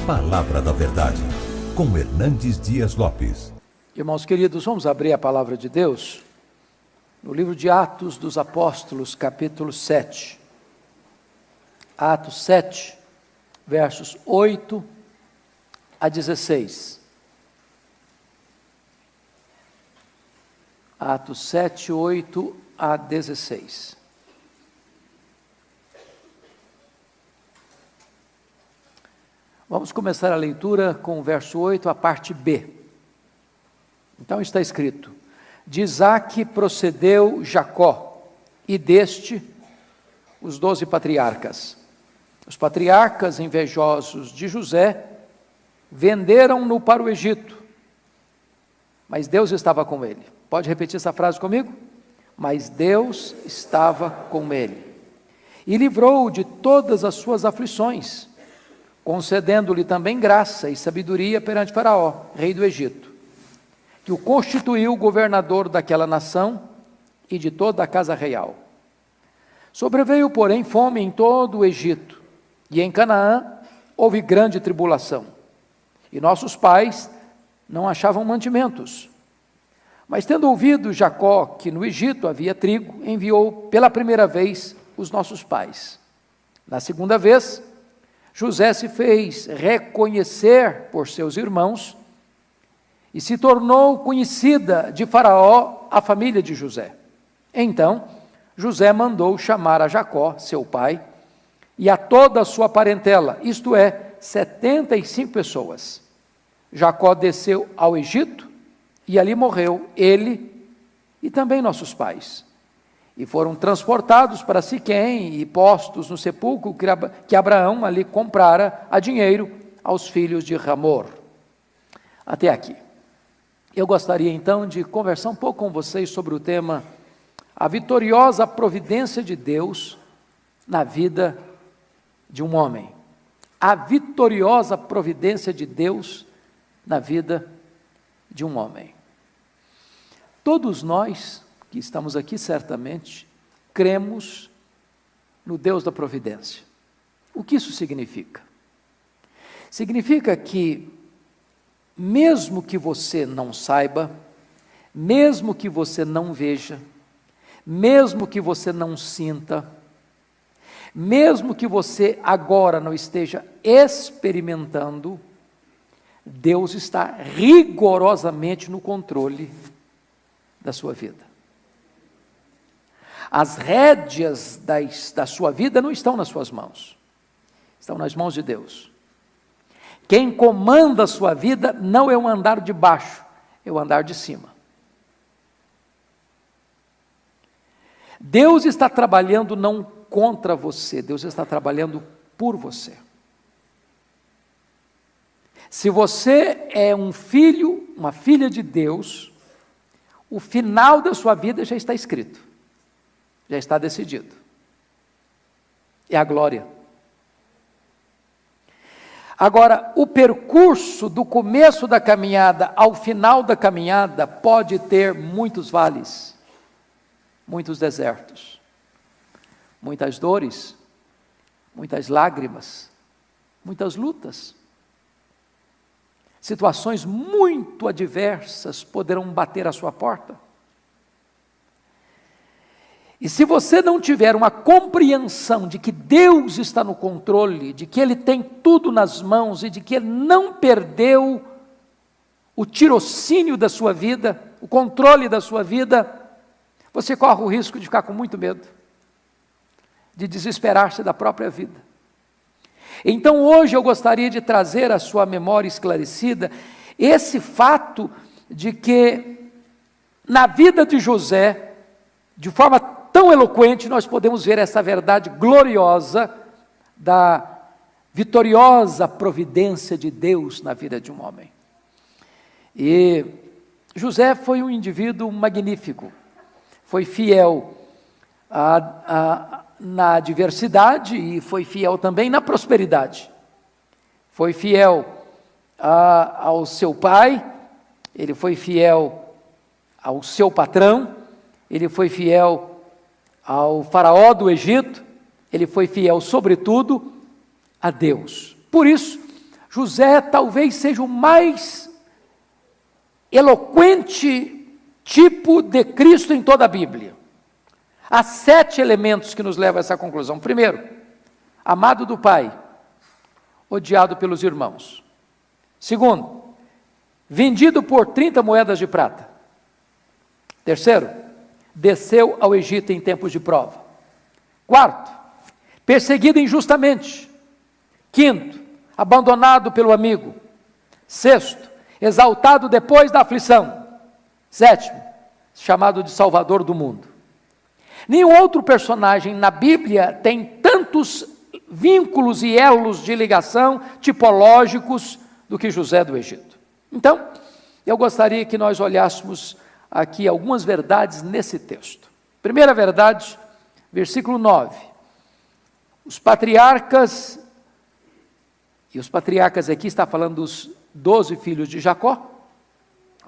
Palavra da Verdade, com Hernandes Dias Lopes. Irmãos queridos, vamos abrir a palavra de Deus no livro de Atos dos Apóstolos, capítulo 7. Atos 7, versos 8 a 16. Atos 7, 8 a 16. Vamos começar a leitura com o verso 8, a parte B. Então está escrito: de Isaque procedeu Jacó, e deste os 12 patriarcas. Os patriarcas, invejosos de José, venderam-no para o Egito, mas Deus estava com ele. Pode repetir essa frase comigo? Mas Deus estava com ele, e livrou-o de todas as suas aflições, concedendo-lhe também graça e sabedoria perante Faraó, rei do Egito, que o constituiu governador daquela nação e de toda a casa real. Sobreveio, porém, fome em todo o Egito, e em Canaã houve grande tribulação, e nossos pais não achavam mantimentos. Mas tendo ouvido Jacó que no Egito havia trigo, enviou pela primeira vez os nossos pais. Na segunda vez, José se fez reconhecer por seus irmãos e se tornou conhecida de Faraó a família de José. Então, José mandou chamar a Jacó, seu pai, e a toda a sua parentela, isto é, 75 pessoas. Jacó desceu ao Egito e ali morreu ele e também nossos pais. E foram transportados para Siquém e postos no sepulcro que Abraão ali comprara a dinheiro aos filhos de Hamor. Até aqui. Eu gostaria então de conversar um pouco com vocês sobre o tema a vitoriosa providência de Deus na vida de um homem. A vitoriosa providência de Deus na vida de um homem. Todos nós que estamos aqui certamente, cremos no Deus da providência. O que isso significa? Significa que, mesmo que você não saiba, mesmo que você não veja, mesmo que você não sinta, mesmo que você agora não esteja experimentando, Deus está rigorosamente no controle da sua vida. As rédeas da sua vida não estão nas suas mãos, estão nas mãos de Deus. Quem comanda a sua vida não é o andar de baixo, é o andar de cima. Deus está trabalhando não contra você, Deus está trabalhando por você. Se você é um filho, uma filha de Deus, o final da sua vida já está escrito. Já está decidido. É a glória. Agora, o percurso do começo da caminhada ao final da caminhada pode ter muitos vales, muitos desertos, muitas dores, muitas lágrimas, muitas lutas. Situações muito adversas poderão bater à sua porta. E se você não tiver uma compreensão de que Deus está no controle, de que Ele tem tudo nas mãos e de que Ele não perdeu o tirocínio da sua vida, o controle da sua vida, você corre o risco de ficar com muito medo, de desesperar-se da própria vida. Então hoje eu gostaria de trazer à sua memória esclarecida esse fato de que na vida de José, de forma tão eloquente, nós podemos ver essa verdade gloriosa da vitoriosa providência de Deus na vida de um homem. E José foi um indivíduo magnífico, foi fiel na adversidade e foi fiel também na prosperidade. Foi fiel ao seu pai, ele foi fiel ao seu patrão, ele foi fiel ao faraó do Egito, ele foi fiel sobretudo a Deus. Por isso, José talvez seja o mais eloquente tipo de Cristo em toda a Bíblia. Há 7 elementos que nos levam a essa conclusão. Primeiro, amado do Pai, odiado pelos irmãos. Segundo, vendido por 30 moedas de prata. Terceiro, desceu ao Egito em tempos de prova. Quarto, perseguido injustamente. Quinto, abandonado pelo amigo. Sexto, exaltado depois da aflição. Sétimo, chamado de Salvador do mundo. Nenhum outro personagem na Bíblia tem tantos vínculos e elos de ligação tipológicos do que José do Egito. Então, eu gostaria que nós olhássemos aqui algumas verdades nesse texto. Primeira verdade, versículo 9. Os patriarcas, e os patriarcas aqui está falando dos 12 filhos de Jacó,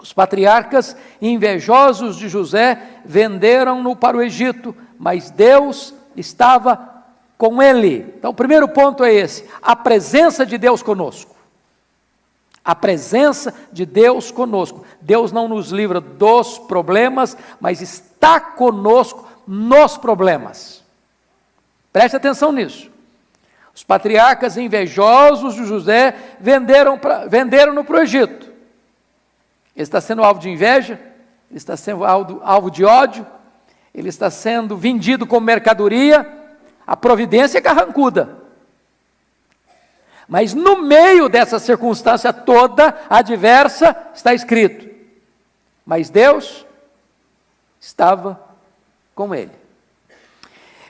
os patriarcas invejosos de José venderam-no para o Egito, mas Deus estava com ele. Então o primeiro ponto é esse, a presença de Deus conosco. A presença de Deus conosco. Deus não nos livra dos problemas, mas está conosco nos problemas. Preste atenção nisso. Os patriarcas invejosos de José venderam-no para o Egito. Ele está sendo alvo de inveja, ele está sendo alvo de ódio, ele está sendo vendido como mercadoria, a providência é carrancuda. Mas no meio dessa circunstância toda adversa, está escrito, mas Deus estava com ele.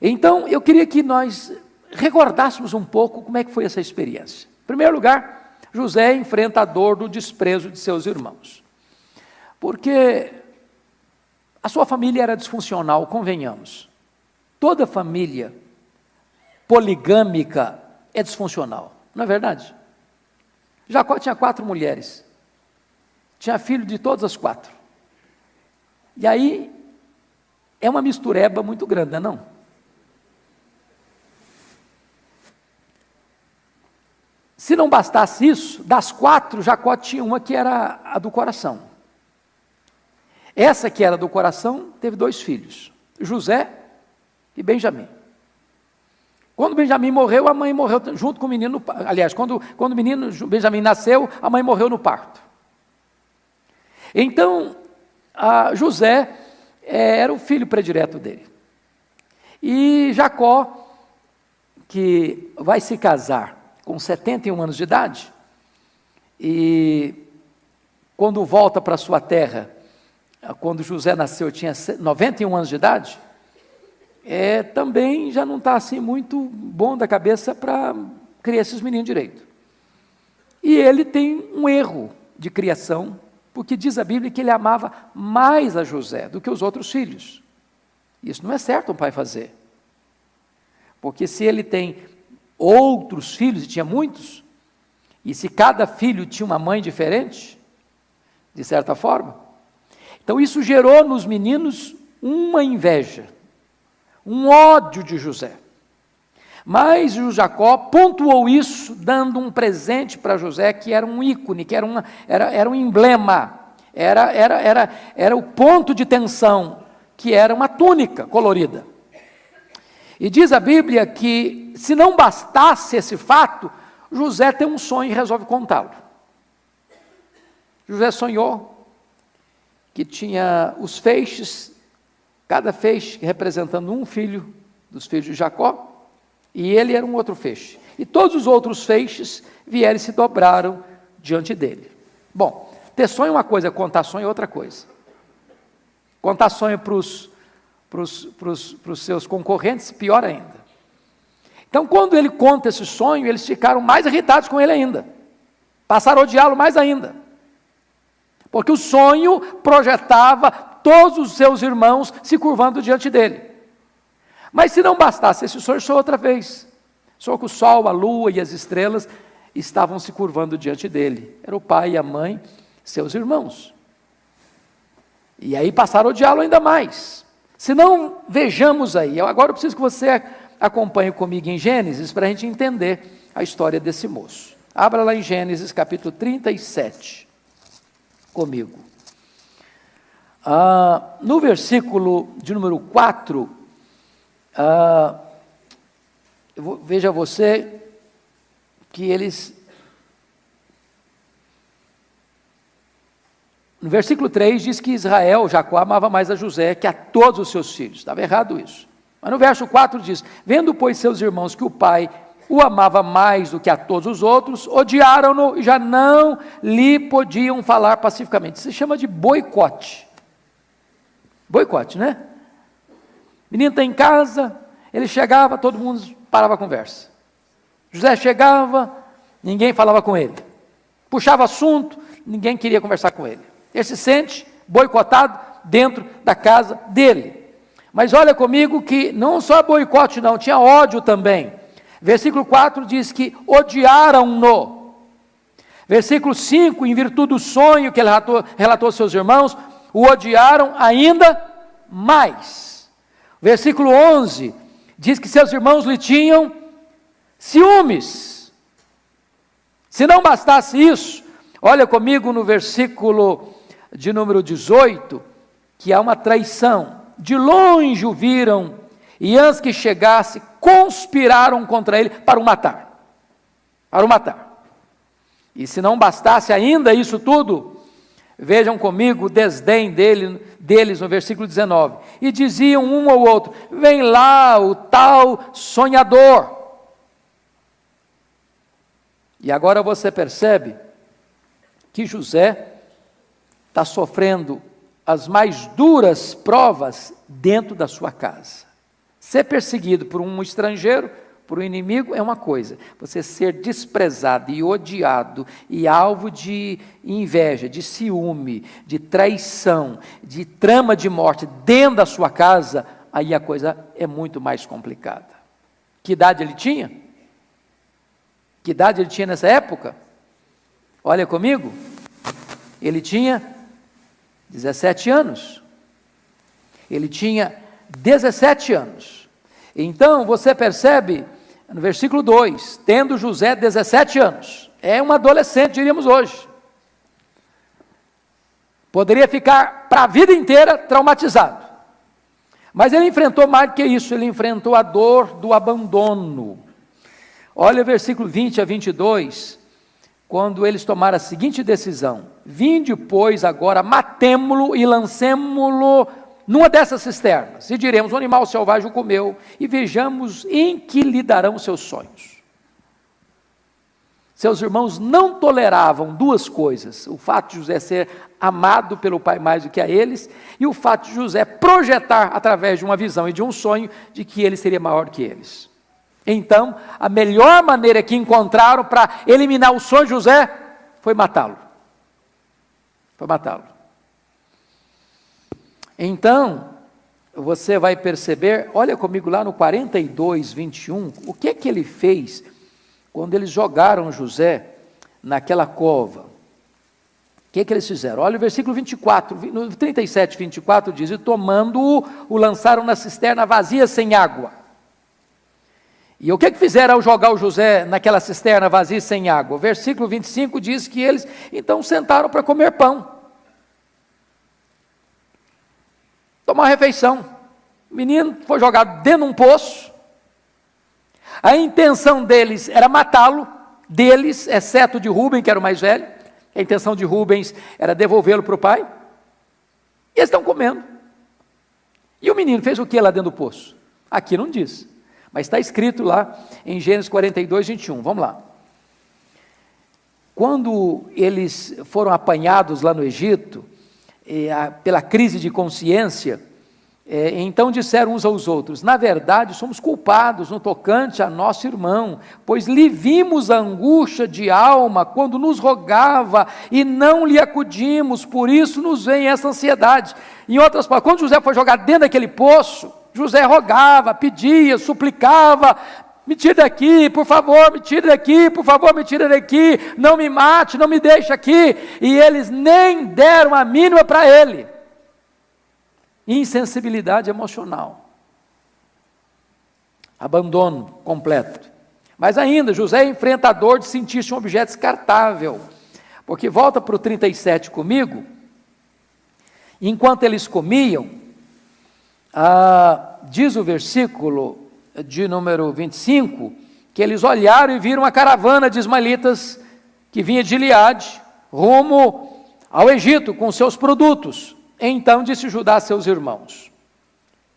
Então, eu queria que nós recordássemos um pouco como é que foi essa experiência. Em primeiro lugar, José enfrenta a dor do desprezo de seus irmãos. Porque a sua família era disfuncional, convenhamos. Toda família poligâmica é disfuncional, não é verdade? Jacó tinha 4 mulheres, tinha filho de todas as 4. E aí, é uma mistureba muito grande, não é não? Se não bastasse isso, das 4, Jacó tinha uma que era a do coração. Essa que era do coração, teve 2 filhos, José e Benjamim. Quando Benjamim morreu, a mãe morreu junto com o menino, aliás, quando o menino Benjamim nasceu, a mãe morreu no parto. Então, José era o filho predileto dele. E Jacó, que vai se casar com 71 anos de idade, e quando volta para sua terra, quando José nasceu, tinha 91 anos de idade, também já não está assim muito bom da cabeça para criar esses meninos direito. E ele tem um erro de criação, porque diz a Bíblia que ele amava mais a José do que os outros filhos. Isso não é certo um pai fazer. Porque se ele tem outros filhos, e tinha muitos, e se cada filho tinha uma mãe diferente, de certa forma, então isso gerou nos meninos uma inveja, um ódio de José. Mas o Jacó pontuou isso, dando um presente para José, que era um ícone, que era um emblema, era o ponto de tensão, que era uma túnica colorida. E diz a Bíblia que, se não bastasse esse fato, José tem um sonho e resolve contá-lo. José sonhou que tinha os feixes, cada feixe representando um filho dos filhos de Jacó, e ele era um outro feixe. E todos os outros feixes vieram e se dobraram diante dele. Bom, ter sonho é uma coisa, contar sonho é outra coisa. Contar sonho para os seus concorrentes, pior ainda. Então, quando ele conta esse sonho, eles ficaram mais irritados com ele ainda. Passaram a odiá-lo mais ainda. Porque o sonho projetava todos os seus irmãos se curvando diante dele. Mas se não bastasse esse sonho, só outra vez. Só que o sol, a lua e as estrelas estavam se curvando diante dele. Era o pai e a mãe, seus irmãos. E aí passaram a odiá-lo ainda mais. Se não, vejamos aí. Agora eu preciso que você acompanhe comigo em Gênesis para a gente entender a história desse moço. Abra lá em Gênesis capítulo 37, comigo. No versículo de número 4, veja você que eles... No versículo 3 diz que Israel, Jacó, amava mais a José que a todos os seus filhos. Estava errado isso. Mas no verso 4 diz: vendo, pois, seus irmãos que o pai o amava mais do que a todos os outros, odiaram-no e já não lhe podiam falar pacificamente. Isso se chama de boicote. Boicote, né? O menino está em casa, ele chegava, todo mundo parava a conversa. José chegava, ninguém falava com ele. Puxava assunto, ninguém queria conversar com ele. Ele se sente boicotado dentro da casa dele. Mas olha comigo que não só boicote não, tinha ódio também. Versículo 4 diz que odiaram-no. Versículo 5, em virtude do sonho que ele relatou aos seus irmãos, o odiaram ainda mais. Versículo 11 diz que seus irmãos lhe tinham ciúmes. Se não bastasse isso, olha comigo no versículo de número 18, que há uma traição. De longe o viram, e antes que chegasse, conspiraram contra ele para o matar. Para o matar. E se não bastasse ainda isso tudo, vejam comigo o desdém deles no versículo 19. E diziam um ao outro: vem lá o tal sonhador. E agora você percebe que José está sofrendo as mais duras provas dentro da sua casa. Ser perseguido por um estrangeiro, por um inimigo, é uma coisa. Você ser desprezado e odiado e alvo de inveja, de ciúme, de traição, de trama de morte dentro da sua casa, aí a coisa é muito mais complicada. Que idade ele tinha? Que idade ele tinha nessa época? Olha comigo. Ele tinha 17 anos. Ele tinha 17 anos. Então, você percebe, no versículo 2, tendo José 17 anos, é um adolescente, diríamos hoje. Poderia ficar para a vida inteira traumatizado. Mas ele enfrentou mais do que isso, ele enfrentou a dor do abandono. Olha o versículo 20 a 22, quando eles tomaram a seguinte decisão: vinde, pois, agora, matemo-lo e lancemo-lo numa dessas cisternas, e diremos: o animal selvagem o comeu, e vejamos em que lhe darão os seus sonhos. Seus irmãos não toleravam duas coisas: o fato de José ser amado pelo pai mais do que a eles, e o fato de José projetar, através de uma visão e de um sonho, de que ele seria maior do que eles. Então, a melhor maneira que encontraram para eliminar o sonho de José foi matá-lo. Foi matá-lo. Então, você vai perceber, olha comigo lá no 42, 21, o que é que ele fez quando eles jogaram José naquela cova. O que é que eles fizeram? Olha o versículo 24, no 37, 24 diz: e tomando-o, o lançaram na cisterna vazia sem água. E o que fizeram ao jogar o José naquela cisterna vazia sem água? O versículo 25 diz que eles então sentaram para comer pão. Tomar uma refeição. O menino foi jogado dentro de um poço. A intenção deles era matá-lo, deles, exceto de Rubem, que era o mais velho. A intenção de Rubens era devolvê-lo para o pai. E eles estão comendo. E o menino fez o que lá dentro do poço? Aqui não diz. Mas está escrito lá em Gênesis 42, 21. Vamos lá. Quando eles foram apanhados lá no Egito, pela crise de consciência, então disseram uns aos outros: na verdade somos culpados no tocante a nosso irmão, pois lhe vimos a angústia de alma quando nos rogava e não lhe acudimos, por isso nos vem essa ansiedade. Em outras palavras, quando José foi jogado dentro daquele poço, José rogava, pedia, suplicava: me tire daqui, por favor, me tire daqui, por favor, me tire daqui, não me mate, não me deixe aqui. E eles nem deram a mínima para ele. Insensibilidade emocional. Abandono completo. Mas ainda, José enfrenta a dor de sentir-se um objeto descartável, porque volta para o 37 comigo, enquanto eles comiam, diz o versículo de número 25, que eles olharam e viram uma caravana de ismaelitas que vinha de Gileade, rumo ao Egito com seus produtos. Então disse Judá a seus irmãos,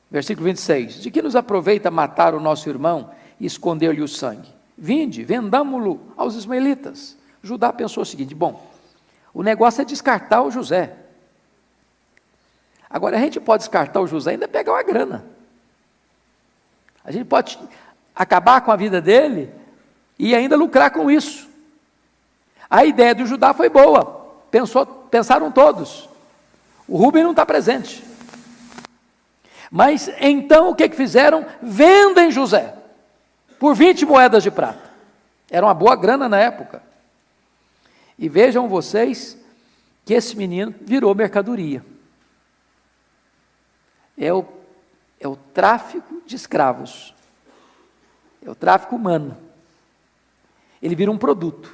versículo 26, de que nos aproveita matar o nosso irmão e esconder-lhe o sangue? Vinde, vendamo-lo aos ismaelitas. Judá pensou o seguinte, bom, o negócio é descartar o José. Agora, a gente pode descartar o José e ainda pegar uma grana. A gente pode acabar com a vida dele e ainda lucrar com isso. A ideia do Judá foi boa, pensaram todos. O Rúben não está presente. Mas então o que fizeram? Vendem José por 20 moedas de prata. Era uma boa grana na época. E vejam vocês que esse menino virou mercadoria. É o tráfico de escravos. É o tráfico humano. Ele vira um produto.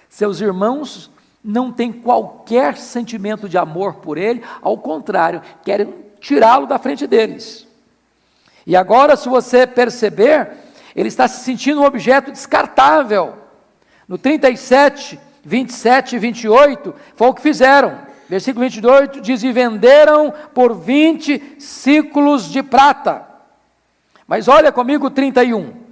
Seus irmãos não têm qualquer sentimento de amor por ele, ao contrário, querem tirá-lo da frente deles. E agora, se você perceber, ele está se sentindo um objeto descartável. No 37, 27 e 28, foi o que fizeram. Versículo 28 diz, e venderam por 20 ciclos de prata. Mas olha comigo o 31.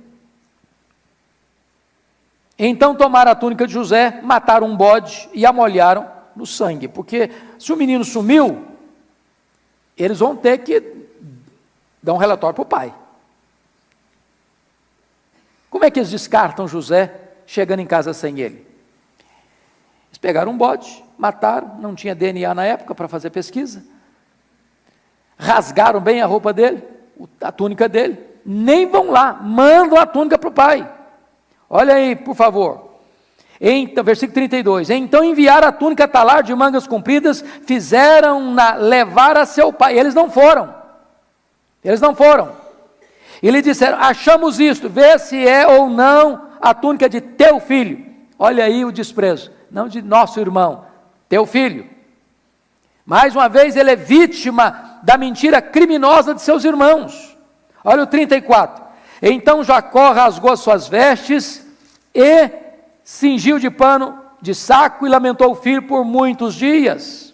Então tomaram a túnica de José, mataram um bode e a molharam no sangue. Porque se o menino sumiu, eles vão ter que dar um relatório para o pai. Como é que eles descartam José chegando em casa sem ele? Eles pegaram um bode, mataram, não tinha DNA na época para fazer pesquisa, rasgaram bem a roupa dele, a túnica dele, nem vão lá, mandam a túnica para o pai. Olha aí, por favor. Então, versículo 32. Então enviaram a túnica talar de mangas compridas, fizeram-na levar a seu pai. Eles não foram. E lhe disseram, achamos isto, vê se é ou não a túnica de teu filho. Olha aí o desprezo, não de nosso irmão, teu filho. Mais uma vez ele é vítima da mentira criminosa de seus irmãos. Olha o 34. Então Jacó rasgou as suas vestes e cingiu de pano de saco e lamentou o filho por muitos dias.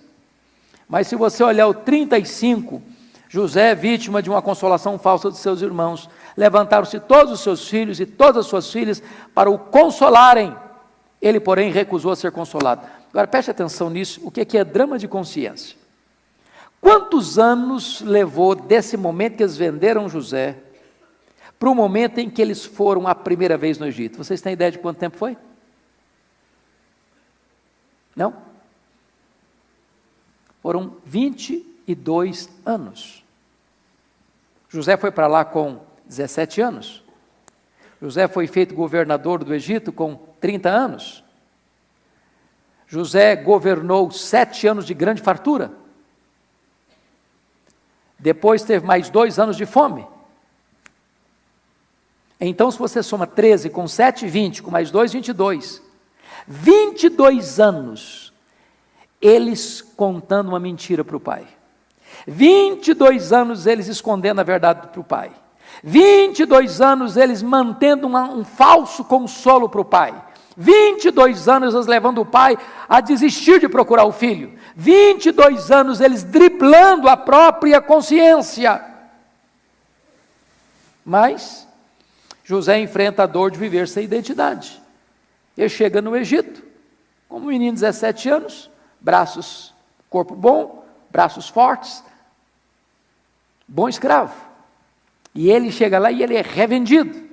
Mas se você olhar o 35, José é vítima de uma consolação falsa de seus irmãos. Levantaram-se todos os seus filhos e todas as suas filhas para o consolarem. Ele, porém, recusou a ser consolado. Agora preste atenção nisso, o que é drama de consciência? Quantos anos levou desse momento que eles venderam José para o momento em que eles foram a primeira vez no Egito? Vocês têm ideia de quanto tempo foi? Não? Foram 22 anos. José foi para lá com 17 anos. José foi feito governador do Egito com 30 anos. José governou 7 anos de grande fartura. Depois teve mais 2 anos de fome. Então, se você soma 13 com 7, 20, com mais 2, 22. 22 anos, eles contando uma mentira para o pai. 22 anos eles escondendo a verdade para o pai. 22 anos eles mantendo um falso consolo para o pai. 22 anos eles levando o pai a desistir de procurar o filho. 22 anos eles driblando a própria consciência. Mas José enfrenta a dor de viver sem identidade. Ele chega no Egito, como um menino de 17 anos, braços, corpo bom, braços fortes, bom escravo. E ele chega lá e ele é revendido.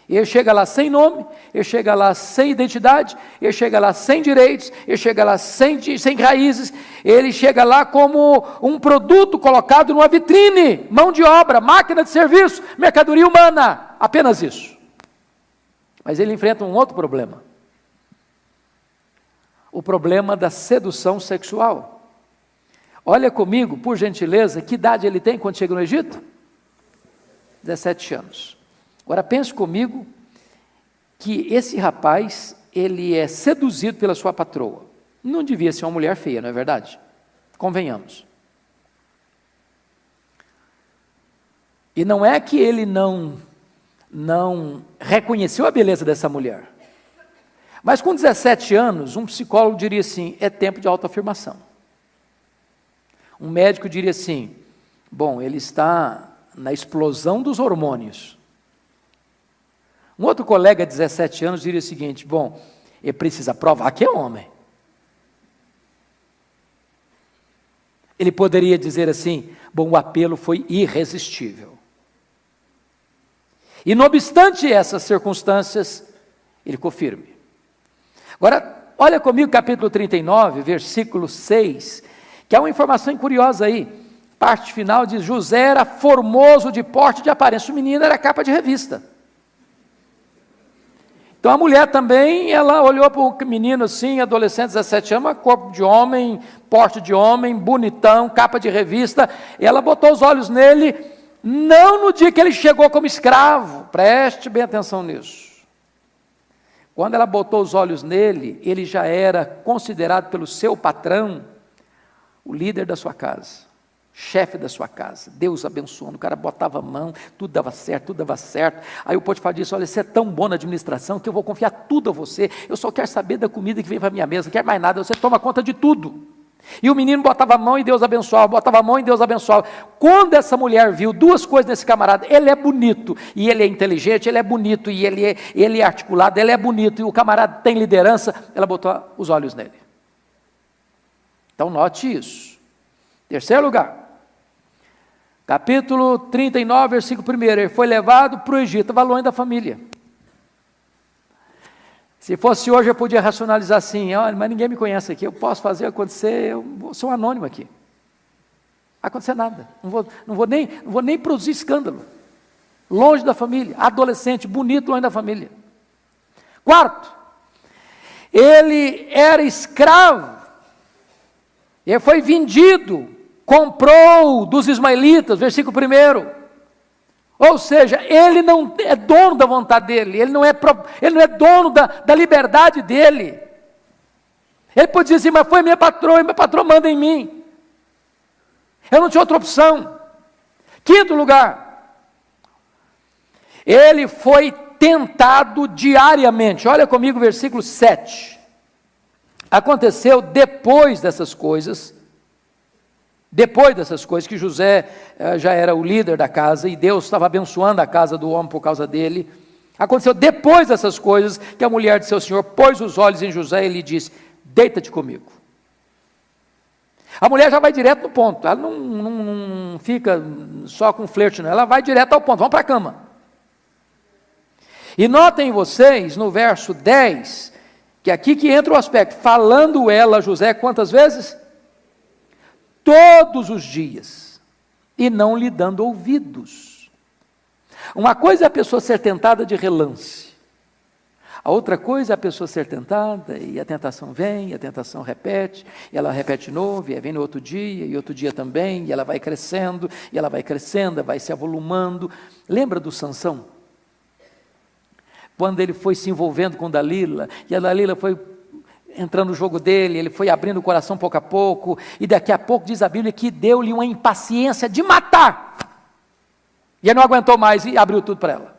Ele chega lá sem nome, ele chega lá sem identidade, ele chega lá sem direitos, ele chega lá sem raízes, ele chega lá como um produto colocado numa vitrine, mão de obra, máquina de serviço, mercadoria humana, apenas isso. Mas ele enfrenta um outro problema. O problema da sedução sexual. Olha comigo, por gentileza, que idade ele tem quando chega no Egito? 17 anos. Agora pense comigo que esse rapaz, ele é seduzido pela sua patroa. Não devia ser uma mulher feia, não é verdade? Convenhamos. E não é que ele não reconheceu a beleza dessa mulher. Mas com 17 anos, um psicólogo diria assim, é tempo de autoafirmação. Um médico diria assim, bom, ele está na explosão dos hormônios. Um outro colega de 17 anos diria o seguinte, bom, ele precisa provar que é homem. Ele poderia dizer assim, bom, o apelo foi irresistível. E não obstante essas circunstâncias, ele ficou firme. Agora, olha comigo capítulo 39, versículo 6, que é uma informação curiosa aí. Parte final diz, José era formoso de porte e de aparência. O menino era capa de revista. Então a mulher também, ela olhou para o menino assim, adolescente, 17 anos, corpo de homem, porte de homem, bonitão, capa de revista, e ela botou os olhos nele, não no dia que ele chegou como escravo, preste bem atenção nisso. Quando ela botou os olhos nele, ele já era considerado pelo seu patrão o líder da sua casa, chefe da sua casa, Deus abençoando, o cara botava a mão, tudo dava certo. Aí o Potifar disse, olha, você é tão bom na administração que eu vou confiar tudo a você, eu só quero saber da comida que vem para a minha mesa, não quero mais nada, você toma conta de tudo. E o menino botava a mão e Deus abençoava, botava a mão e Deus abençoava. Quando essa mulher viu duas coisas nesse camarada, ele é bonito, e ele é inteligente, ele é bonito, e ele é articulado, ele é bonito, e o camarada tem liderança, ela botou os olhos nele. Então note isso. Terceiro lugar, capítulo 39, versículo 1, ele foi levado para o Egito, estava longe da família. Se fosse hoje eu podia racionalizar assim, olha, mas ninguém me conhece aqui, eu posso fazer acontecer, eu sou um anônimo aqui. Não vai acontecer nada, não vou nem produzir escândalo. Longe da família, adolescente, bonito, longe da família. Quarto, ele era escravo, ele foi vendido, comprou dos ismaelitas, versículo 1. Ou seja, ele não é dono da vontade dele, ele não é dono da liberdade dele. Ele pode dizer assim, mas foi minha patroa manda em mim. Eu não tinha outra opção. Quinto lugar, ele foi tentado diariamente. Olha comigo o versículo 7. Aconteceu depois dessas coisas que José já era o líder da casa, e Deus estava abençoando a casa do homem por causa dele, aconteceu depois dessas coisas, que a mulher de seu senhor pôs os olhos em José e lhe disse, deita-te comigo. A mulher já vai direto no ponto, ela não fica só com flerte, não, ela vai direto ao ponto, vamos para a cama. E notem vocês, no verso 10, que aqui que entra o aspecto, falando ela a José quantas vezes? Todos os dias, e não lhe dando ouvidos. Uma coisa é a pessoa ser tentada de relance, a outra coisa é a pessoa ser tentada, e a tentação vem, e a tentação repete, e ela repete de novo, e vem no outro dia, e outro dia também, e ela vai crescendo, vai se avolumando. Lembra do Sansão? Quando ele foi se envolvendo com Dalila, e a Dalila foi entrando no jogo dele, ele foi abrindo o coração pouco a pouco, e daqui a pouco diz a Bíblia que deu-lhe uma impaciência de matar, e ele não aguentou mais e abriu tudo para ela.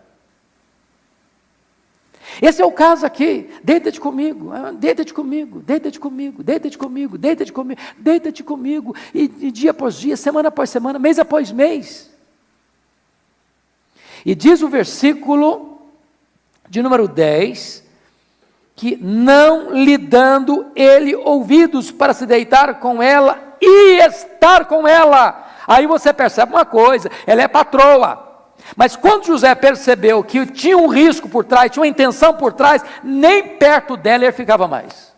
Esse é o caso aqui, deita-te comigo, deita-te comigo, deita-te comigo, deita-te comigo, deita-te comigo, deita-te comigo, e dia após dia, semana após semana, mês após mês. E diz o versículo de número 10, que não lhe dando ele ouvidos para se deitar com ela e estar com ela. Aí você percebe uma coisa, ela é patroa. Mas quando José percebeu que tinha um risco por trás, tinha uma intenção por trás, nem perto dela ele ficava mais.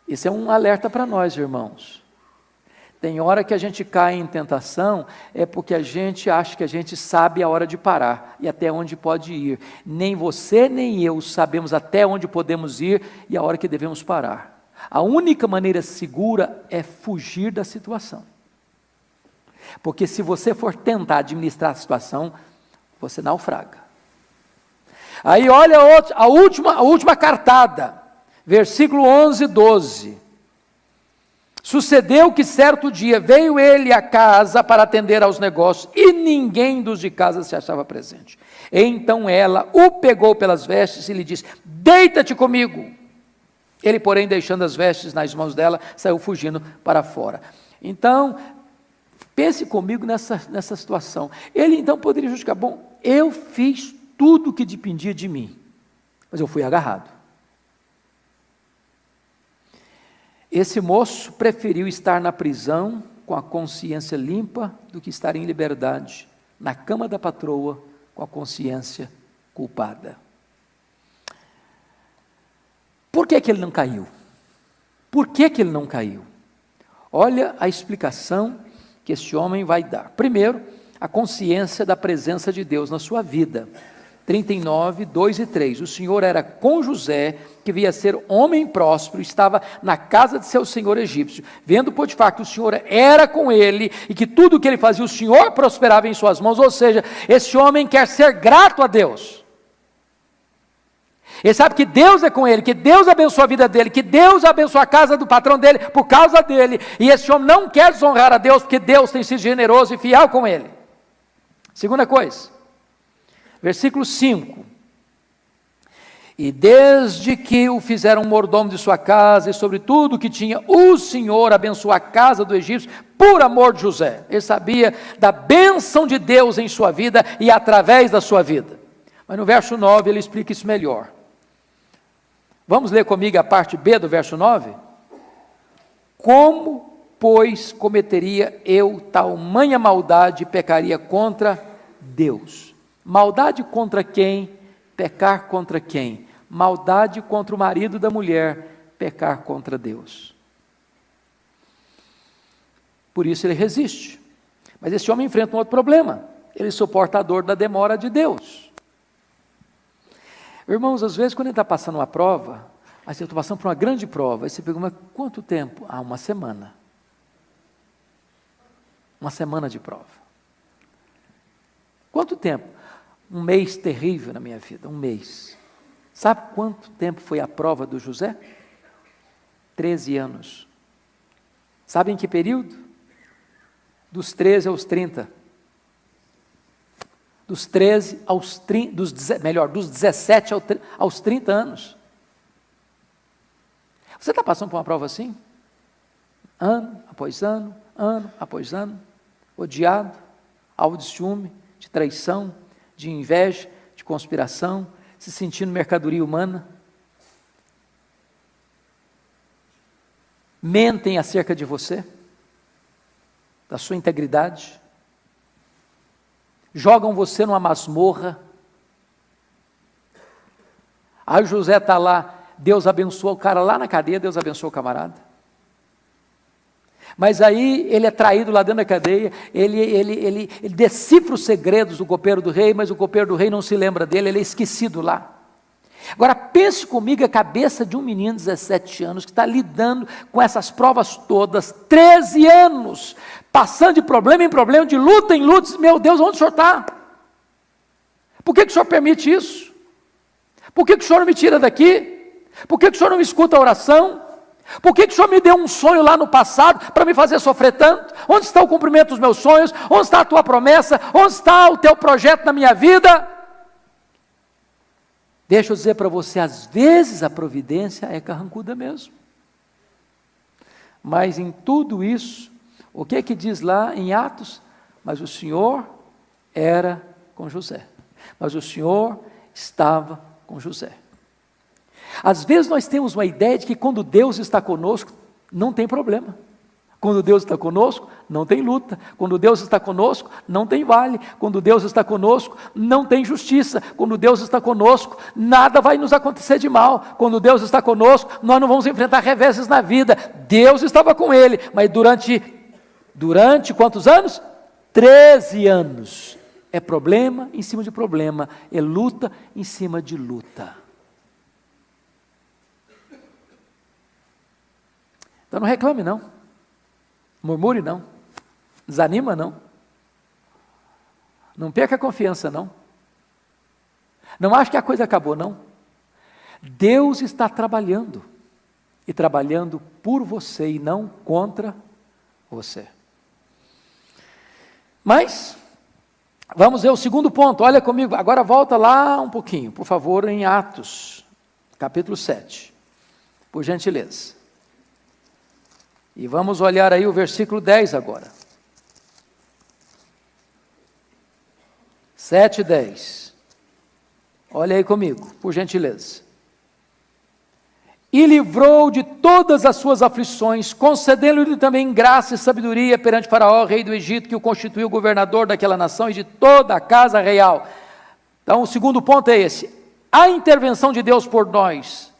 Isso é um alerta para nós, irmãos. Tem hora que a gente cai em tentação, é porque a gente acha que a gente sabe a hora de parar e até onde pode ir. Nem você nem eu sabemos até onde podemos ir e a hora que devemos parar. A única maneira segura é fugir da situação. Porque se você for tentar administrar a situação, você naufraga. Aí olha a última cartada, versículo 11 e 12. Sucedeu que certo dia veio ele à casa para atender aos negócios, e ninguém dos de casa se achava presente. Então ela o pegou pelas vestes e lhe disse: deita-te comigo. Ele, porém, deixando as vestes nas mãos dela, saiu fugindo para fora. Então, pense comigo nessa situação. Ele então poderia justificar: bom, eu fiz tudo o que dependia de mim, mas eu fui agarrado. Esse moço preferiu estar na prisão com a consciência limpa do que estar em liberdade, na cama da patroa, com a consciência culpada. Por que ele não caiu? Por que ele não caiu? Olha a explicação que este homem vai dar. Primeiro, a consciência da presença de Deus na sua vida. 39, 2 e 3. O Senhor era com José, que via ser homem próspero, estava na casa de seu senhor egípcio. Vendo Potifar que o Senhor era com ele, e que tudo o que ele fazia, o Senhor prosperava em suas mãos. Ou seja, esse homem quer ser grato a Deus. Ele sabe que Deus é com ele, que Deus abençoa a vida dele, que Deus abençoa a casa do patrão dele por causa dele. E esse homem não quer desonrar a Deus, porque Deus tem sido generoso e fiel com ele. Segunda coisa, versículo 5. E desde que o fizeram mordomo de sua casa e sobre tudo que tinha, o Senhor abençoou a casa do egípcio por amor de José. Ele sabia da bênção de Deus em sua vida e através da sua vida. Mas no verso 9 ele explica isso melhor. Vamos ler comigo a parte B do verso 9? Como, pois, cometeria eu tamanha maldade e pecaria contra Deus? Maldade contra quem? Pecar contra quem? Maldade contra o marido da mulher, pecar contra Deus. Por isso ele resiste. Mas esse homem enfrenta um outro problema. Ele suporta a dor da demora de Deus. Irmãos, às vezes quando ele está passando uma prova, assim, eu estou passando por uma grande prova, aí você pergunta: quanto tempo? Ah, uma semana. Uma semana de prova. Quanto tempo? Um mês terrível na minha vida, um mês. Sabe quanto tempo foi a prova do José? 13 anos. Sabe em que período? Dos 13 aos 30. Dos 13 aos 30, dos 17 aos 30 anos. Você está passando por uma prova assim? Ano após ano, ano após ano, odiado, alvo de ciúme, de traição, de inveja, de conspiração, se sentindo mercadoria humana. Mentem acerca de você, da sua integridade. Jogam você numa masmorra. Aí o José está lá, Deus abençoa o cara lá na cadeia, Deus abençoa o camarada. Mas aí ele é traído lá dentro da cadeia, ele decifra os segredos do copeiro do rei, mas o copeiro do rei não se lembra dele, ele é esquecido lá. Agora pense comigo a cabeça de um menino de 17 anos, que está lidando com essas provas todas, 13 anos, passando de problema em problema, de luta em luta. Meu Deus, onde o senhor está? Por que o senhor permite isso? Por que o senhor não me tira daqui? Por que o senhor não me escuta a oração? Por que o senhor me deu um sonho lá no passado para me fazer sofrer tanto? Onde está o cumprimento dos meus sonhos? Onde está a tua promessa? Onde está o teu projeto na minha vida? Deixa eu dizer para você, às vezes a providência é carrancuda mesmo. Mas em tudo isso, o que diz lá em Atos? Mas o Senhor era com José. Mas o Senhor estava com José. Às vezes nós temos uma ideia de que quando Deus está conosco, não tem problema. Quando Deus está conosco, não tem luta. Quando Deus está conosco, não tem vale. Quando Deus está conosco, não tem justiça. Quando Deus está conosco, nada vai nos acontecer de mal. Quando Deus está conosco, nós não vamos enfrentar reveses na vida. Deus estava com ele, mas durante quantos anos? 13 anos. É problema em cima de problema, é luta em cima de luta. Então não reclame não, murmure não, Desanima, não. Não perca a confiança, não. Não ache que a coisa acabou, não. Deus está trabalhando. E trabalhando por você e não contra você. Mas, vamos ver o segundo ponto. Olha comigo, agora volta lá um pouquinho, por favor, em Atos, capítulo 7. Por gentileza. E vamos olhar aí o versículo 10 agora. 7:10. Olha aí comigo, por gentileza. E livrou de todas as suas aflições, concedendo-lhe também graça e sabedoria perante Faraó, rei do Egito, que o constituiu governador daquela nação e de toda a casa real. Então, o segundo ponto é esse: a intervenção de Deus por nós.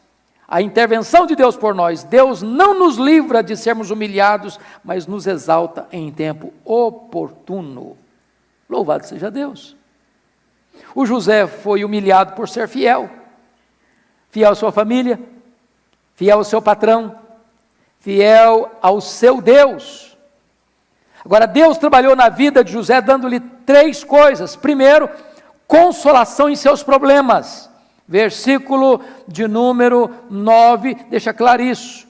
A intervenção de Deus por nós. Deus não nos livra de sermos humilhados, mas nos exalta em tempo oportuno. Louvado seja Deus. O José foi humilhado por ser fiel. Fiel à sua família, fiel ao seu patrão, fiel ao seu Deus. Agora, Deus trabalhou na vida de José dando-lhe 3 coisas. Primeiro, consolação em seus problemas. Versículo de número 9, deixa claro isso.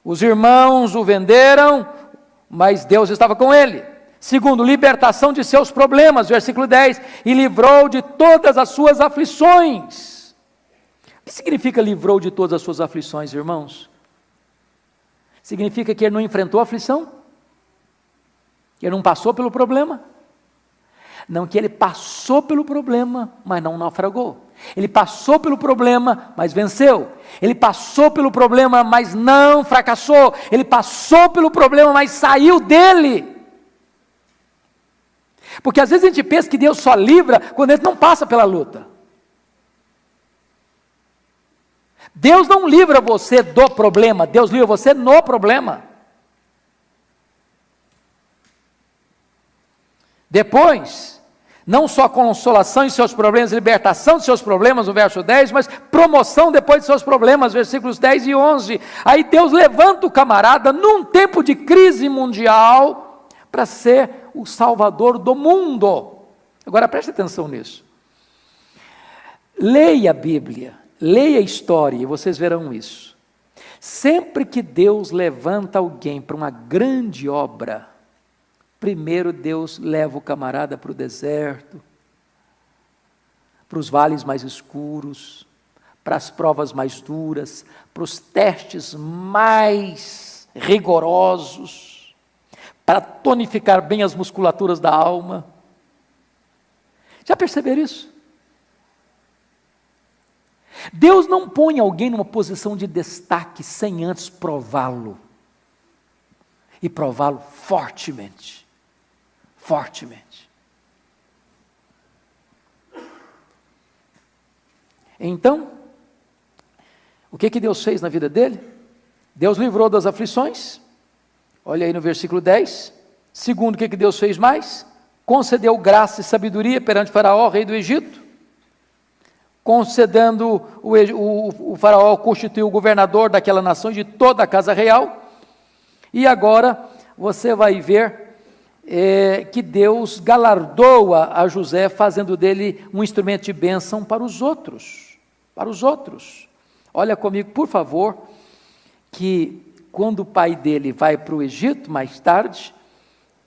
Os irmãos o venderam, mas Deus estava com ele. Segundo, libertação de seus problemas. Versículo 10, e livrou de todas as suas aflições. O que significa livrou de todas as suas aflições, irmãos? Significa que ele não enfrentou a aflição? Que ele não passou pelo problema? Não, que ele passou pelo problema, mas não naufragou. Ele passou pelo problema, mas venceu. Ele passou pelo problema, mas não fracassou. Ele passou pelo problema, mas saiu dele. Porque às vezes a gente pensa que Deus só livra quando a gente não passa pela luta. Deus não livra você do problema, Deus livra você no problema. Depois, não só consolação em seus problemas, libertação de seus problemas, no verso 10, mas promoção depois de seus problemas, versículos 10 e 11. Aí Deus levanta o camarada num tempo de crise mundial para ser o salvador do mundo. Agora preste atenção nisso. Leia a Bíblia, leia a história e vocês verão isso. Sempre que Deus levanta alguém para uma grande obra, primeiro Deus leva o camarada para o deserto, para os vales mais escuros, para as provas mais duras, para os testes mais rigorosos, para tonificar bem as musculaturas da alma. Já perceberam isso? Deus não põe alguém numa posição de destaque sem antes prová-lo. E prová-lo fortemente. Fortemente. Então, o que Deus fez na vida dele? Deus livrou das aflições. Olha aí no versículo 10. Segundo, o que Deus fez mais? Concedeu graça e sabedoria perante Faraó, rei do Egito. Concedendo o Faraó constituiu o governador daquela nação, de toda a casa real. E agora você vai ver que Deus galardoa a José, fazendo dele um instrumento de bênção para os outros. Para os outros. Olha comigo, por favor, que quando o pai dele vai para o Egito, mais tarde,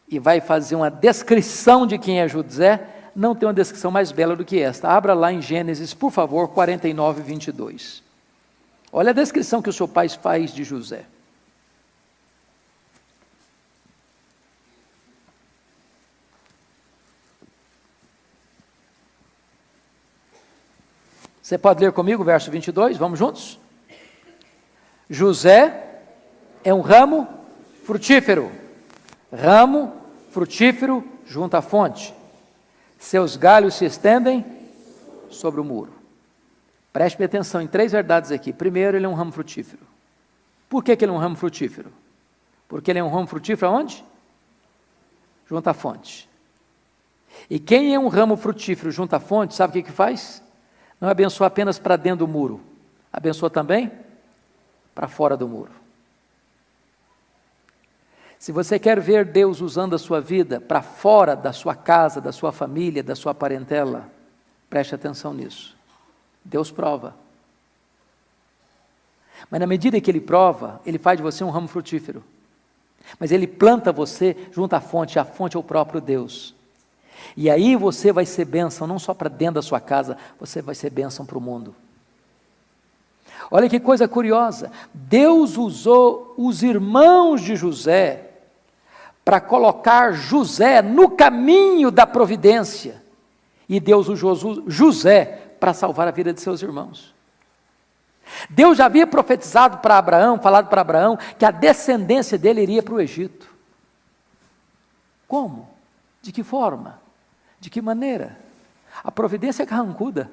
e vai fazer uma descrição de quem é José, não tem uma descrição mais bela do que esta. Abra lá em Gênesis, por favor, 49, 22. Olha a descrição que o seu pai faz de José. Você pode ler comigo o verso 22, vamos juntos? José é um ramo frutífero junto à fonte. Seus galhos se estendem sobre o muro. Preste atenção em 3 verdades aqui. Primeiro, ele é um ramo frutífero. Por que ele é um ramo frutífero? Porque ele é um ramo frutífero aonde? Junto à fonte. E quem é um ramo frutífero junto à fonte, sabe o que faz? Não abençoa apenas para dentro do muro, abençoa também para fora do muro. Se você quer ver Deus usando a sua vida para fora da sua casa, da sua família, da sua parentela, preste atenção nisso. Deus prova. Mas na medida que Ele prova, Ele faz de você um ramo frutífero. Mas Ele planta você junto à fonte é o próprio Deus. E aí você vai ser bênção, não só para dentro da sua casa, você vai ser bênção para o mundo. Olha que coisa curiosa, Deus usou os irmãos de José para colocar José no caminho da providência. E Deus usou José para salvar a vida de seus irmãos. Deus já havia profetizado para Abraão, falado para Abraão, que a descendência dele iria para o Egito. Como? De que forma? De que maneira? A providência é carrancuda.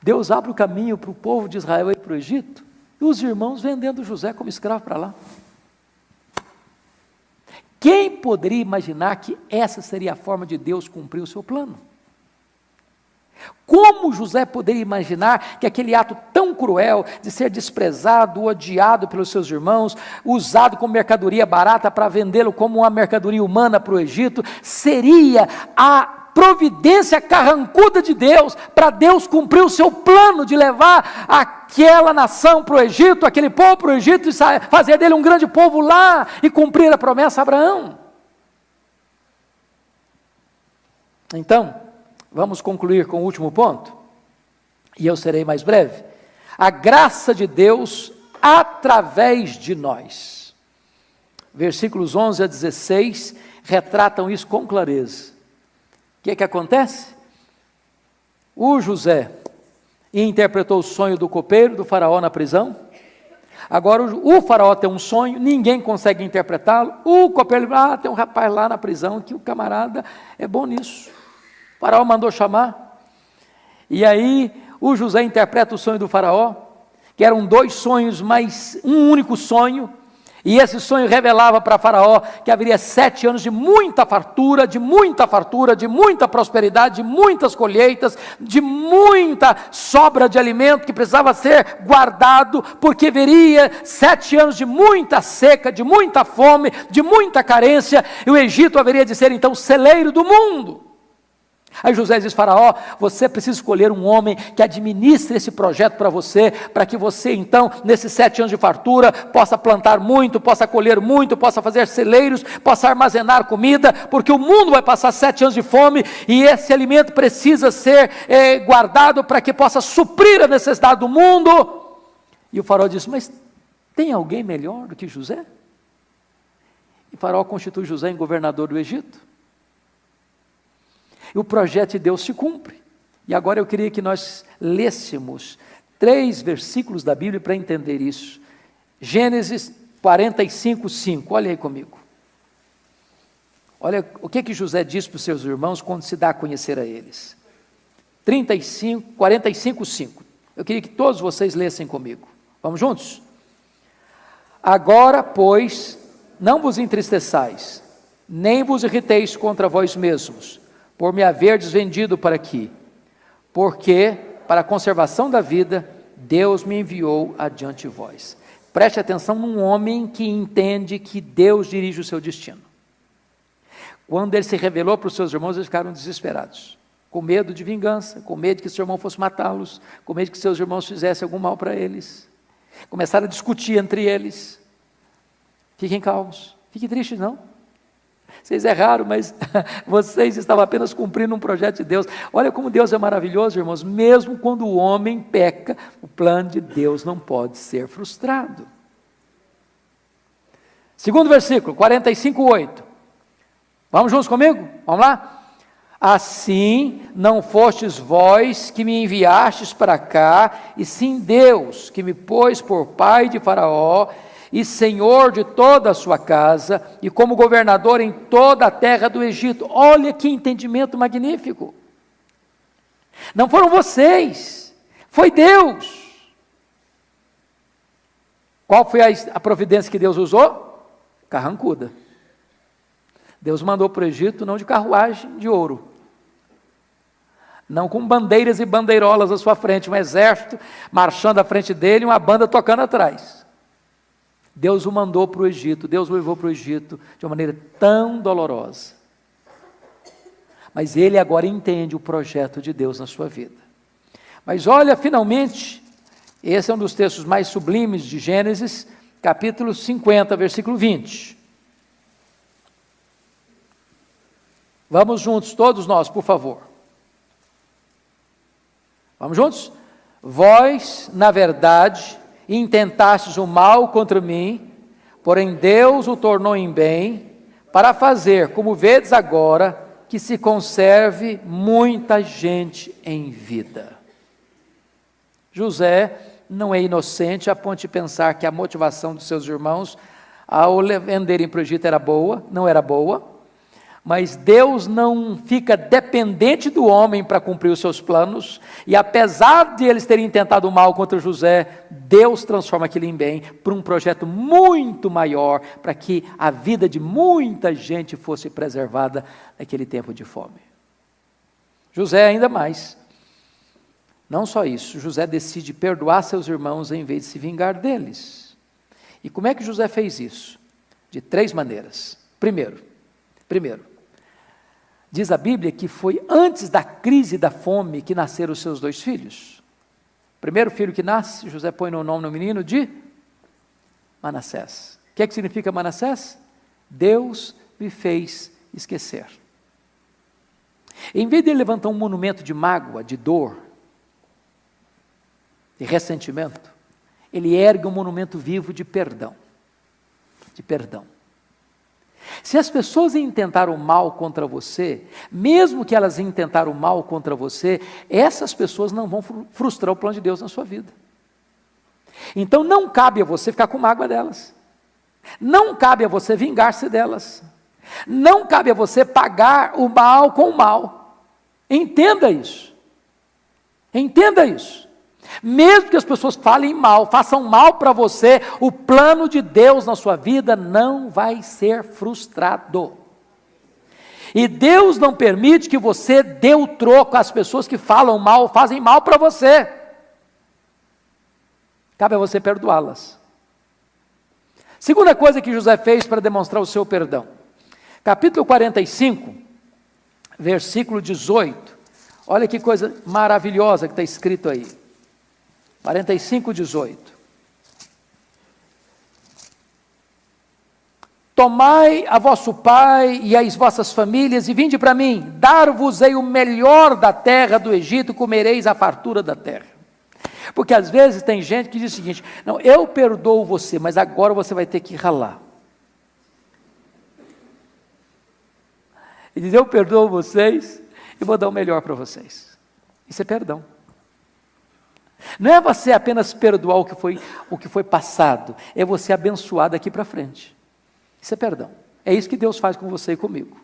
Deus abre o caminho para o povo de Israel ir para o Egito, e os irmãos vendendo José como escravo para lá. Quem poderia imaginar que essa seria a forma de Deus cumprir o seu plano? Como José poderia imaginar que aquele ato tão cruel de ser desprezado, odiado pelos seus irmãos, usado como mercadoria barata para vendê-lo como uma mercadoria humana para o Egito, seria a providência carrancuda de Deus, para Deus cumprir o seu plano de levar aquela nação para o Egito, aquele povo para o Egito, e fazer dele um grande povo lá, e cumprir a promessa a Abraão? Então, vamos concluir com o último ponto, e eu serei mais breve. A graça de Deus através de nós. Versículos 11 a 16 retratam isso com clareza. O que acontece? O José interpretou o sonho do copeiro, do faraó na prisão. Agora o faraó tem um sonho, ninguém consegue interpretá-lo. O copeiro, tem um rapaz lá na prisão que o camarada é bom nisso. O faraó mandou chamar. E aí o José interpreta o sonho do faraó, que eram 2 sonhos, mais um único sonho. E esse sonho revelava para Faraó que haveria 7 anos de muita fartura, de muita prosperidade, de muitas colheitas, de muita sobra de alimento que precisava ser guardado, porque viria 7 anos de muita seca, de muita fome, de muita carência, e o Egito haveria de ser então o celeiro do mundo. Aí José diz: Faraó, você precisa escolher um homem que administre esse projeto para você, para que você então, nesses 7 anos de fartura, possa plantar muito, possa colher muito, possa fazer celeiros, possa armazenar comida, porque o mundo vai passar 7 anos de fome, e esse alimento precisa ser guardado para que possa suprir a necessidade do mundo. E o faraó diz: mas tem alguém melhor do que José? E o faraó constitui José em governador do Egito. E o projeto de Deus se cumpre. E agora eu queria que nós lêssemos 3 versículos da Bíblia para entender isso. Gênesis 45, 5, olha aí comigo. Olha o que José diz para os seus irmãos quando se dá a conhecer a eles. 45, 5. Eu queria que todos vocês lessem comigo. Vamos juntos? Agora, pois, não vos entristeçais, nem vos irriteis contra vós mesmos, por me haverdes vendido para aqui, porque, para a conservação da vida, Deus me enviou adiante de vós. Preste atenção num homem que entende que Deus dirige o seu destino. Quando ele se revelou para os seus irmãos, eles ficaram desesperados, com medo de vingança, com medo de que seu irmão fosse matá-los, com medo de que seus irmãos fizessem algum mal para eles. Começaram a discutir entre eles. Fiquem calmos, fiquem tristes não. Vocês erraram, mas vocês estavam apenas cumprindo um projeto de Deus. Olha como Deus é maravilhoso, irmãos. Mesmo quando o homem peca, o plano de Deus não pode ser frustrado. Segundo versículo, 45, 8. Vamos juntos comigo? Vamos lá? Assim não fostes vós que me enviastes para cá, e sim Deus que me pôs por pai de Faraó, e senhor de toda a sua casa, e como governador em toda a terra do Egito. Olha que entendimento magnífico. Não foram vocês, foi Deus. Qual foi a providência que Deus usou? Carrancuda. Deus mandou para o Egito não de carruagem de ouro, não com bandeiras e bandeirolas à sua frente, um exército marchando à frente dele, uma banda tocando atrás. Deus o mandou para o Egito, Deus o levou para o Egito de uma maneira tão dolorosa. Mas ele agora entende o projeto de Deus na sua vida. Mas olha, finalmente, esse é um dos textos mais sublimes de Gênesis, capítulo 50, versículo 20. Vamos juntos, todos nós, por favor. Vamos juntos? Vós, na verdade, intentastes o mal contra mim, porém Deus o tornou em bem, para fazer, como vedes agora, que se conserve muita gente em vida. José não é inocente a ponto de pensar que a motivação dos seus irmãos ao venderem para o Egito era boa, não era boa, mas Deus não fica dependente do homem para cumprir os seus planos, e apesar de eles terem tentado o mal contra José, Deus transforma aquilo em bem, para um projeto muito maior, para que a vida de muita gente fosse preservada naquele tempo de fome. José ainda mais, não só isso, José decide perdoar seus irmãos em vez de se vingar deles. E como é que José fez isso? De 3 maneiras. Primeiro, diz a Bíblia que foi antes da crise da fome que nasceram os seus 2 filhos. O primeiro filho que nasce, José põe no nome do menino de Manassés. O que é que significa Manassés? Deus me fez esquecer. Em vez de ele levantar um monumento de mágoa, de dor, de ressentimento, ele ergue um monumento vivo de perdão. De perdão. Se as pessoas intentaram mal contra você, mesmo que elas intentaram mal contra você, essas pessoas não vão frustrar o plano de Deus na sua vida. Então não cabe a você ficar com mágoa delas. Não cabe a você vingar-se delas. Não cabe a você pagar o mal com o mal. Entenda isso. Entenda isso. Mesmo que as pessoas falem mal, façam mal para você, o plano de Deus na sua vida não vai ser frustrado. E Deus não permite que você dê o troco às pessoas que falam mal, fazem mal para você. Cabe a você perdoá-las. Segunda coisa que José fez para demonstrar o seu perdão. Capítulo 45, versículo 18. Olha que coisa maravilhosa que está escrito aí. 45, 18. Tomai a vosso pai e as vossas famílias e vinde para mim, dar-vos-ei o melhor da terra do Egito, comereis a fartura da terra. Porque às vezes tem gente que diz o seguinte: não, eu perdoo você, mas agora você vai ter que ralar. Ele diz: eu perdoo vocês e vou dar o melhor para vocês. Isso é perdão. Não é você apenas perdoar o que foi passado, é você abençoar daqui para frente. Isso é perdão. É isso que Deus faz com você e comigo.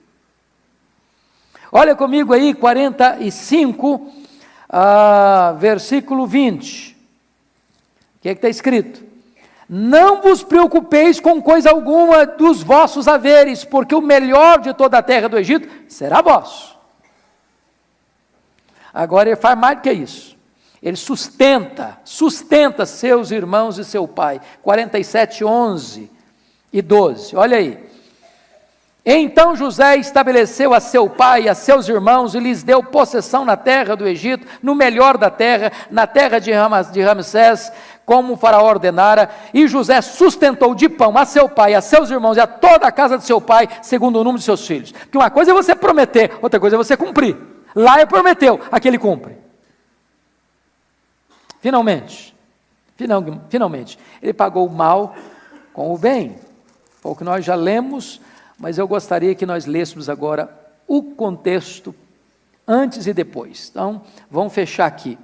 Olha comigo aí, 45, versículo 20. O que é que está escrito? Não vos preocupeis com coisa alguma dos vossos haveres, porque o melhor de toda a terra do Egito será vosso. Agora ele faz mais do que isso. Ele sustenta seus irmãos e seu pai. 47, 11 e 12, olha aí. Então José estabeleceu a seu pai e a seus irmãos e lhes deu possessão na terra do Egito, no melhor da terra, na terra de Ramsés, como o faraó ordenara, e José sustentou de pão a seu pai, a seus irmãos e a toda a casa de seu pai, segundo o número de seus filhos. Porque uma coisa é você prometer, outra coisa é você cumprir. Lá ele prometeu, aqui ele cumpre. Finalmente, ele pagou o mal com o bem. Foi o que nós já lemos, mas eu gostaria que nós lêssemos agora o contexto antes e depois. Então, vamos fechar aqui,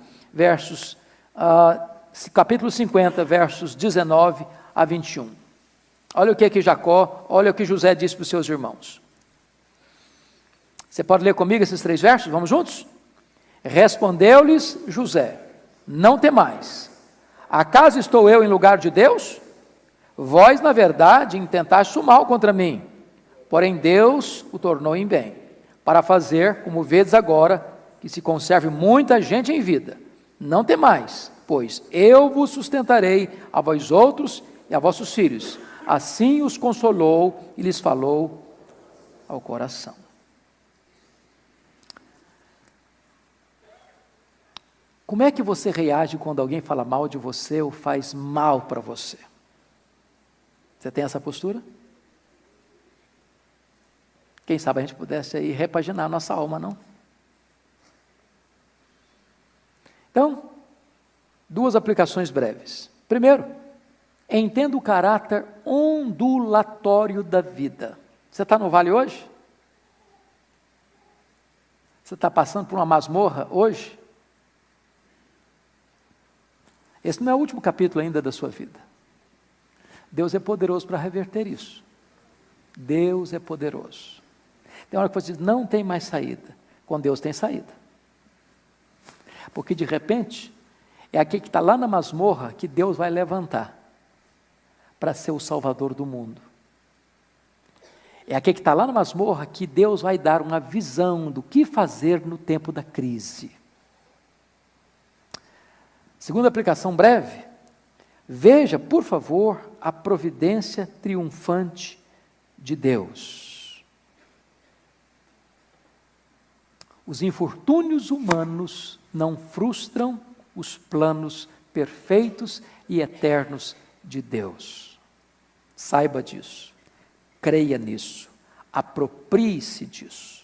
capítulo 50, versos 19 a 21. Olha o que Jacó, olha o que José disse para os seus irmãos. Você pode ler comigo esses 3 versos? Vamos juntos? Respondeu-lhes José: não temais, acaso estou eu em lugar de Deus? Vós, na verdade, intentastes o mal contra mim, porém Deus o tornou em bem, para fazer, como vedes agora, que se conserve muita gente em vida. Não temais, pois eu vos sustentarei a vós outros e a vossos filhos. Assim os consolou e lhes falou ao coração. Como é que você reage quando alguém fala mal de você ou faz mal para você? Você tem essa postura? Quem sabe a gente pudesse aí repaginar a nossa alma, não? Então, duas aplicações breves. Primeiro, entenda o caráter ondulatório da vida. Você está no vale hoje? Você está passando por uma masmorra hoje? Esse não é o último capítulo ainda da sua vida. Deus é poderoso para reverter isso. Deus é poderoso. Tem hora que você diz, não tem mais saída. Com Deus tem saída. Porque de repente, é aquele que está lá na masmorra que Deus vai levantar para ser o salvador do mundo. É aquele que está lá na masmorra que Deus vai dar uma visão do que fazer no tempo da crise. Segunda aplicação breve, veja, por favor, a providência triunfante de Deus. Os infortúnios humanos não frustram os planos perfeitos e eternos de Deus. Saiba disso, creia nisso, aproprie-se disso.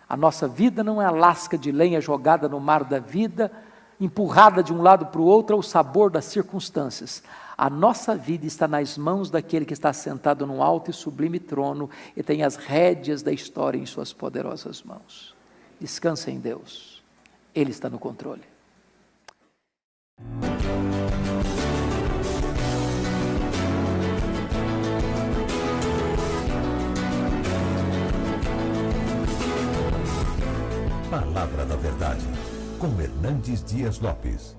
A nossa vida não é a lasca de lenha jogada no mar da vida, empurrada de um lado para o outro ao sabor das circunstâncias. A nossa vida está nas mãos daquele que está sentado num alto e sublime trono e tem as rédeas da história em suas poderosas mãos. Descansa em Deus, Ele está no controle. Palavra da Verdade, com Hernandes Dias Lopes.